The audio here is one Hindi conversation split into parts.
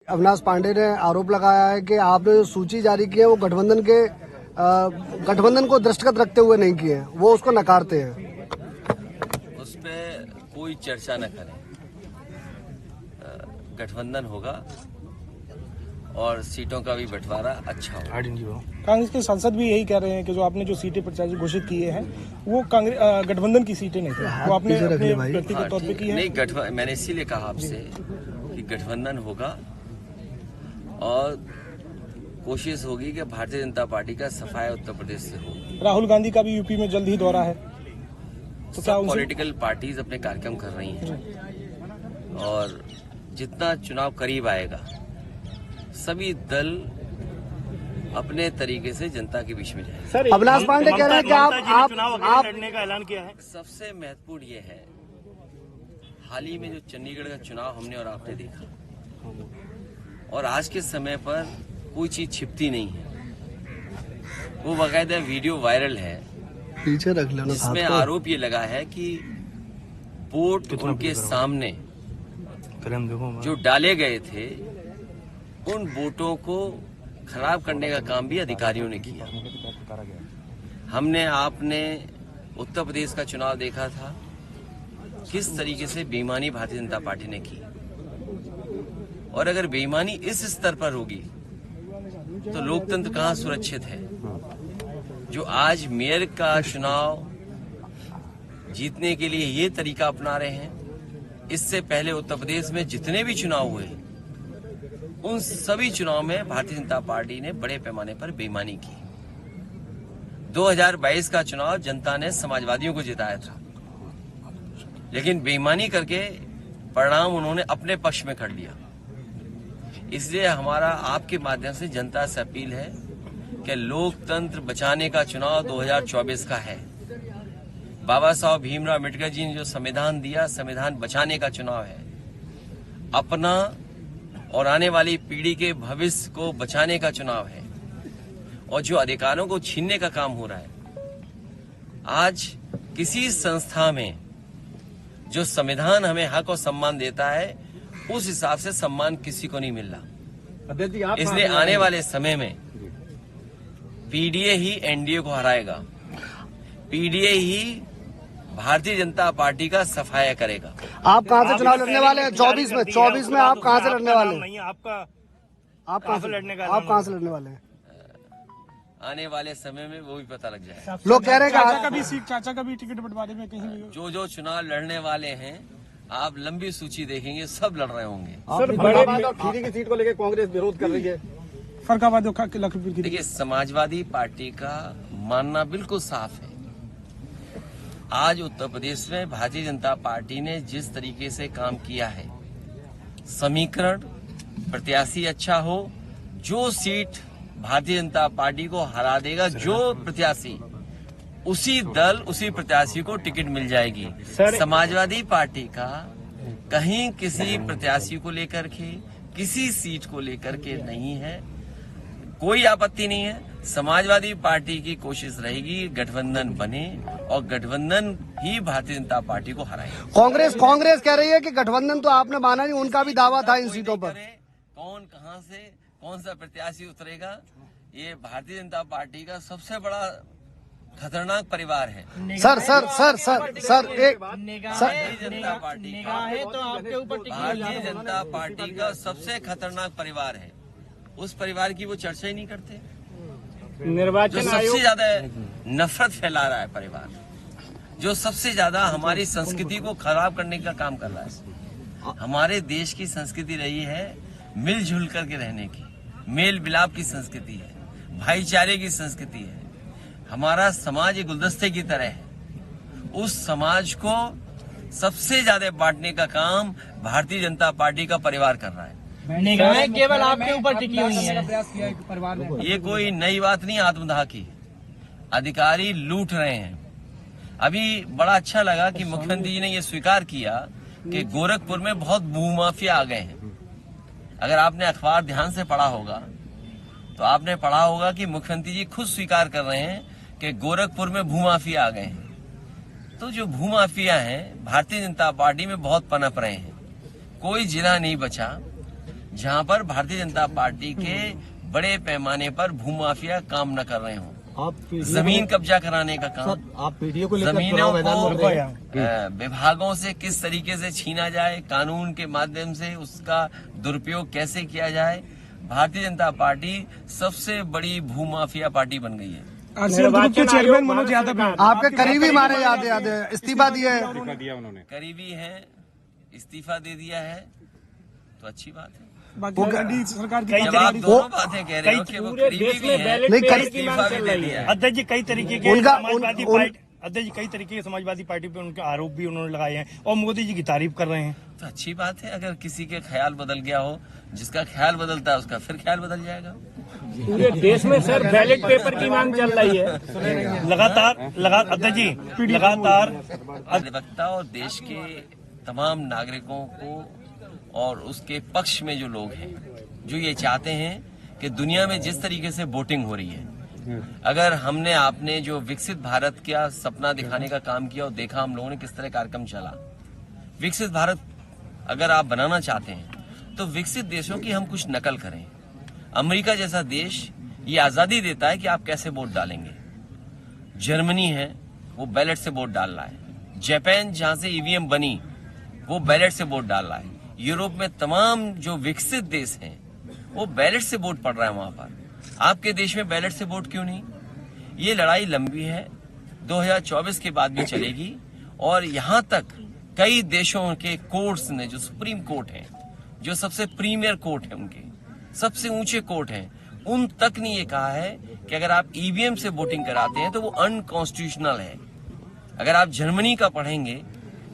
अविनाश पांडे ने आरोप लगाया है कि आपने जो सूची जारी की है वो गठबंधन को दृष्टिगत रखते हुए नहीं की है, वो उसको नकारते हैं। उस पर कोई चर्चा न करें। गठबंधन होगा और सीटों का भी बंटवारा अच्छा होगा। कांग्रेस के सांसद भी यही कह रहे हैं कि जो आपने जो सीटें प्रत्याशी घोषित किए हैं वो कांग्रेस गठबंधन की सीटें नहीं थी, वो आपने अपने व्यक्तिगत तौर पे की है। नहीं, मैंने इसीलिए कहा आपसे कि गठबंधन होगा और कोशिश होगी कि भारतीय जनता पार्टी का सफाया उत्तर प्रदेश से हो। राहुल गांधी का भी यूपी में जल्द ही दौरा है, तो क्या पॉलिटिकल पार्टीज अपने कार्यक्रम कर रही हैं और जितना चुनाव करीब आएगा सभी दल अपने तरीके से जनता के बीच में जाएंगे। अविनाश पांडे कह रहे हैं कि आप लड़ने का ऐलान किया है। सबसे महत्वपूर्ण ये है, हाल ही में जो चंडीगढ़ का चुनाव हमने और आपने देखा, और आज के समय पर कोई चीज छिपती नहीं है, वो बाकायदा वीडियो वायरल है, पीछे रख लेना, जिसमें आरोप ये लगा है कि वोट उनके सामने जो डाले गए थे उन वोटों को खराब करने का काम भी अधिकारियों ने किया। हमने आपने उत्तर प्रदेश का चुनाव देखा था, किस तरीके से बेईमानी भारतीय जनता पार्टी ने की, और अगर बेईमानी इस स्तर पर होगी तो लोकतंत्र कहां सुरक्षित है। जो आज मेयर का चुनाव जीतने के लिए ये तरीका अपना रहे हैं, इससे पहले उत्तर प्रदेश में जितने भी चुनाव हुए उन सभी चुनाव में भारतीय जनता पार्टी ने बड़े पैमाने पर बेईमानी की। 2022 का चुनाव जनता ने समाजवादियों को जिताया था, लेकिन बेईमानी करके परिणाम उन्होंने अपने पक्ष में कर लिया। इसलिए हमारा आपके माध्यम से जनता से अपील है कि लोकतंत्र बचाने का चुनाव 2024 का है। बाबा साहब भीमराव अम्बेडकर जी ने जो संविधान दिया, संविधान बचाने का चुनाव है। अपना और आने वाली पीढ़ी के भविष्य को बचाने का चुनाव है, और जो अधिकारों को छीनने का काम हो रहा है, आज किसी संस्था में जो संविधान हमें हक और सम्मान देता है उस हिसाब से सम्मान किसी को नहीं मिल रहा। इसलिए आने वाले समय में पीडीए ही एनडीए को हराएगा, पीडीए ही भारतीय जनता पार्टी का सफाया करेगा। आप कहां से चुनाव लड़ने वाले हैं? 24 में आप कहां से लड़ने वाले हैं? आप कहां से लड़ने वाले हैं? आने वाले समय में वो भी पता लग जाएगा। लोग कह रहे हैं चाचा का भी टिकट बंटवारे में कहीं जो चुनाव लड़ने वाले हैं, आप लंबी सूची देखेंगे, सब लड़ रहे होंगे। फर्रुखाबाद और खीरी की सीट को लेकर कांग्रेस विरोध कर रही है। फर्रुखाबाद और लखीमपुर की। देखिए, समाजवादी पार्टी का मानना बिल्कुल साफ है। आज उत्तर प्रदेश में भारतीय जनता पार्टी ने जिस तरीके से काम किया है, समीकरण प्रत्याशी अच्छा हो, जो सीट भारतीय जनता पार्टी को हरा देगा जो प्रत्याशी, उसी दल उसी प्रत्याशी को टिकट मिल जाएगी। समाजवादी पार्टी का कहीं किसी प्रत्याशी को लेकर के, किसी सीट को लेकर के नहीं है, कोई आपत्ति नहीं है। समाजवादी पार्टी की कोशिश रहेगी गठबंधन बने और गठबंधन ही भारतीय जनता पार्टी को हराए। कांग्रेस कह रही है कि गठबंधन तो आपने माना नहीं, उनका भी दावा था इन सीटों पर। कौन कहां से कौन सा प्रत्याशी उतरेगा, ये भारतीय जनता पार्टी का सबसे बड़ा खतरनाक परिवार है। सर एक भारतीय जनता पार्टी का भारतीय जनता पार्टी का सबसे खतरनाक परिवार है। उस परिवार की वो चर्चा ही नहीं करते। निर्वाचन जो सबसे ज्यादा नफरत फैला रहा है परिवार, जो सबसे ज्यादा हमारी संस्कृति को खराब करने का काम कर रहा है। हमारे देश की संस्कृति रही है मिलजुल करके रहने की, मेल मिलाप की संस्कृति है, भाईचारे की संस्कृति है। हमारा समाज एक गुलदस्ते की तरह है। उस समाज को सबसे ज्यादा बांटने का काम भारतीय जनता पार्टी का परिवार कर रहा है। निगाहें केवल आपके ऊपर टिकी हुई है। ये कोई नई बात नहीं, आत्मदाह की। अधिकारी लूट रहे हैं। अभी बड़ा अच्छा लगा कि मुख्यमंत्री जी ने ये स्वीकार किया कि गोरखपुर में बहुत भूमाफिया आ गए हैं। अगर आपने अखबार ध्यान से पढ़ा होगा तो आपने पढ़ा होगा कि मुख्यमंत्री जी खुद स्वीकार कर रहे हैं कि गोरखपुर में भूमाफिया आ गए हैं। तो जो भूमाफिया हैं भारतीय जनता पार्टी में बहुत पनप रहे हैं। कोई जिला नहीं बचा जहां पर भारतीय जनता पार्टी के बड़े पैमाने पर भूमाफिया काम न कर रहे हों, आप जमीन कब्जा कराने का काम, आप पीडीओ को लेकर जमीनों चुनाव मैदान में उतरे को विभागों से किस तरीके से छीना जाए, कानून के माध्यम से उसका दुरुपयोग कैसे किया जाए। भारतीय जनता पार्टी सबसे बड़ी भूमाफिया पार्टी बन गई है। आरसीएल ग्रुप के चेयरमैन मनोज यादव भी आपके करीबी मारे याद इस्तीफा दिया है। करीबी हैं, इस्तीफा दे दिया है, तो अच्छी बात है। बाकी NDA सरकार की जब आप दोनों बातें कह रहे हो कि वो करीबी भी हैं, इस्तीफा भी दे दिया है। अध्यक्ष जी कई तरीके के समाजवादी पार्टी अध्यक्ष जी कई तरीके के समाजवादी पार्टी पे उनके आरोप भी उन्होंने लगाए हैं और मोदी जी की तारीफ कर रहे हैं। तो अच्छी बात है, अगर किसी के ख्याल बदल गया हो, जिसका ख्याल बदलता है उसका फिर ख्याल बदल जाएगा। पूरे देश में सर बैलेट पेपर की मांग चल रही है लगातार अध्यक्ष जी लगातार अधिवक्ता और देश के तमाम नागरिकों को और उसके पक्ष में जो लोग हैं, जो ये चाहते हैं कि दुनिया में जिस तरीके से वोटिंग हो रही है, अगर हमने आपने जो विकसित भारत का सपना दिखाने का काम किया और देखा हम लोगों ने किस तरह कार्यक्रम चला, विकसित भारत अगर आप बनाना चाहते हैं तो विकसित देशों की हम कुछ नकल करें। अमेरिका जैसा देश ये आजादी देता है कि आप कैसे वोट डालेंगे। जर्मनी है वो बैलेट से वोट डाल रहा है। जापान जहां से ईवीएम बनी वो बैलेट से वोट डाल रहा है। यूरोप में तमाम जो विकसित देश हैं वो बैलेट से वोट पड़ रहा है वहां पर। आपके देश में बैलेट से वोट क्यों नहीं? ये लड़ाई लंबी है, 2024 के बाद भी चलेगी और यहां तक कई देशों के कोर्ट्स ने, जो सुप्रीम कोर्ट है, जो सबसे प्रीमियर कोर्ट है, उनके सबसे ऊंचे कोर्ट हैं, उन तक ने ये कहा है कि अगर आप ईवीएम से वोटिंग कराते हैं तो वो अनकॉन्स्टिट्यूशनल है। अगर आप जर्मनी का पढ़ेंगे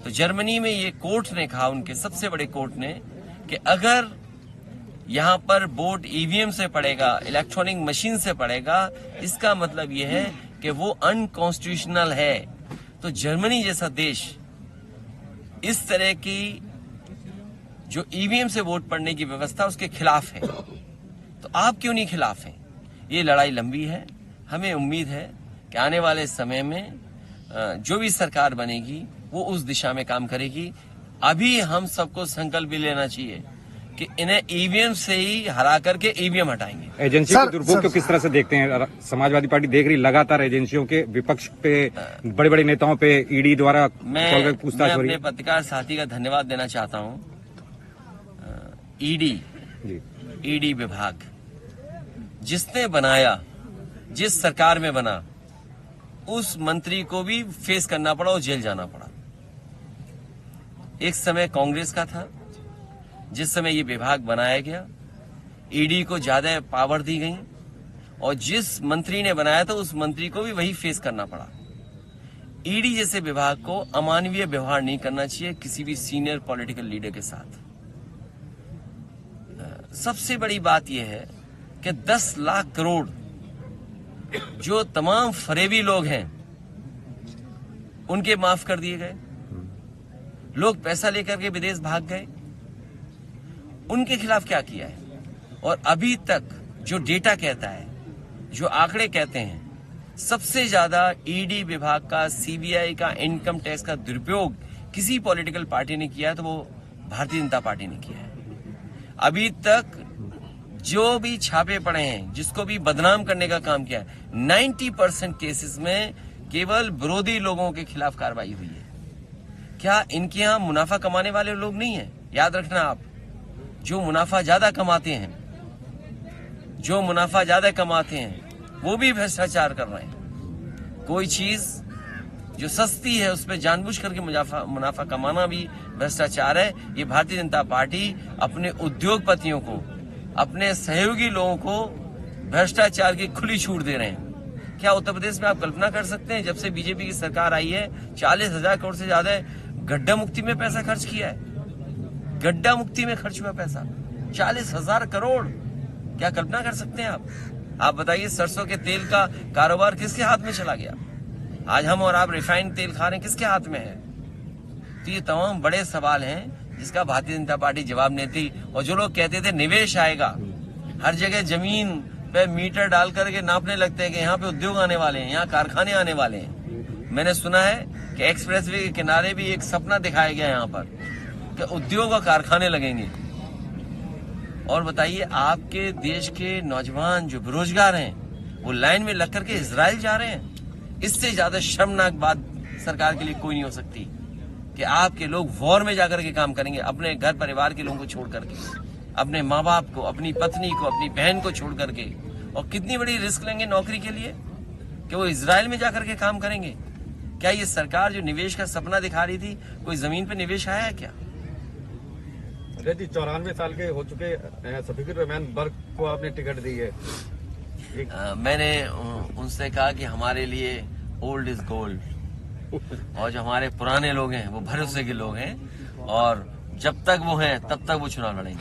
तो जर्मनी में ये कोर्ट ने कहा, उनके सबसे बड़े कोर्ट ने, कि अगर यहां पर वोट ईवीएम से पड़ेगा, इलेक्ट्रॉनिक मशीन से पड़ेगा, इसका मतलब ये है कि वो अनकॉन्स्टिट्यूशनल है। तो जर्मनी जैसा देश इस तरह की जो ईवीएम से वोट पड़ने की व्यवस्था उसके खिलाफ है, तो आप क्यों नहीं खिलाफ हैं? ये लड़ाई लंबी है। हमें उम्मीद है कि आने वाले समय में जो भी सरकार बनेगी वो उस दिशा में काम करेगी। अभी हम सबको संकल्प भी लेना चाहिए कि इन्हें ईवीएम से ही हरा करके ईवीएम हटाएंगे। एजेंसी के दुरुपयोग को किस तरह से देखते हैं? समाजवादी पार्टी देख रही लगातार एजेंसियों के, विपक्ष पे, बड़े बड़े नेताओं पे ईडी द्वारा पूछताछ हो रही है। अपने पत्रकार साथी का धन्यवाद देना चाहता हूँ। ईडी विभाग जिसने बनाया, जिस सरकार में बना, उस मंत्री को भी फेस करना पड़ा और जेल जाना पड़ा। एक समय कांग्रेस का था, जिस समय ये विभाग बनाया गया, ईडी को ज्यादा पावर दी गई और जिस मंत्री ने बनाया था उस मंत्री को भी वही फेस करना पड़ा। ईडी जैसे विभाग को अमानवीय व्यवहार नहीं करना चाहिए किसी भी सीनियर पॉलिटिकल लीडर के साथ। सबसे बड़ी बात यह है कि 10 लाख करोड़ जो तमाम फरेबी लोग हैं उनके माफ कर दिए गए। लोग पैसा लेकर के विदेश भाग गए, उनके खिलाफ क्या किया है? और अभी तक जो डेटा कहता है, जो आंकड़े कहते हैं, सबसे ज्यादा ईडी विभाग का, सीबीआई का, इनकम टैक्स का दुरुपयोग किसी पॉलिटिकल पार्टी ने किया है तो वो भारतीय जनता पार्टी ने किया है। अभी तक जो भी छापे पड़े हैं, जिसको भी बदनाम करने का काम किया है, 90% केसेस में केवल विरोधी लोगों के खिलाफ कार्रवाई हुई है। क्या इनके यहां मुनाफा कमाने वाले लोग नहीं है? याद रखना आप, जो मुनाफा ज्यादा कमाते हैं, जो मुनाफा ज्यादा कमाते हैं वो भी भ्रष्टाचार कर रहे हैं। कोई चीज जो सस्ती है उसमें जानबूझ करके मुनाफा कमाना भी भ्रष्टाचार है। ये भारतीय जनता पार्टी अपने उद्योगपतियों को, अपने सहयोगी लोगों को भ्रष्टाचार की खुली छूट दे रहे हैं। क्या उत्तर प्रदेश में आप कल्पना कर सकते हैं, जब से बीजेपी की सरकार आई है 40,000 करोड़ से ज्यादा गड्ढा मुक्ति में पैसा खर्च किया है। गड्ढा मुक्ति में खर्च हुआ पैसा 40,000 करोड़। क्या कल्पना कर सकते हैं आप बताइए, सरसों के तेल का कारोबार किसके हाथ में चला गया? आज हम और आप रिफाइंड तेल खा रहे हैं, किसके हाथ में है? तो ये तमाम बड़े सवाल हैं जिसका भारतीय जनता पार्टी जवाब नहीं देती। और जो लोग कहते थे निवेश आएगा, हर जगह जमीन पे मीटर डाल करके नापने लगते हैं कि यहाँ पे उद्योग आने वाले हैं, यहाँ कारखाने आने वाले हैं। मैंने सुना है कि एक्सप्रेसवे के किनारे भी एक सपना दिखाया गया यहाँ पर कि उद्योग और कारखाने लगेंगे। और बताइए, आपके देश के नौजवान जो बेरोजगार हैं वो लाइन में लग करके इजराइल जा रहे हैं। इससे ज्यादा शर्मनाक बात सरकार के लिए कोई नहीं हो सकती कि आपके लोग वॉर में जाकर के काम करेंगे, अपने घर परिवार के लोगों को छोड़ करके, अपने माँ बाप को, अपनी पत्नी को, अपनी बहन को छोड़ करके। और कितनी बड़ी रिस्क लेंगे नौकरी के लिए कि वो इजराइल में जाकर के काम करेंगे। क्या ये सरकार जो निवेश का सपना दिखा रही थी, कोई जमीन पे निवेश आया है क्या? अजय जी, 94 साल के हो चुके शफीकुर रहमान बर्क को आपने टिकट दी है। मैंने उनसे कहा कि हमारे लिए ओल्ड इज गोल्ड, और जो हमारे पुराने लोग हैं वो भरोसे के लोग हैं, और जब तक वो हैं तब तक वो चुनाव लड़ेंगे।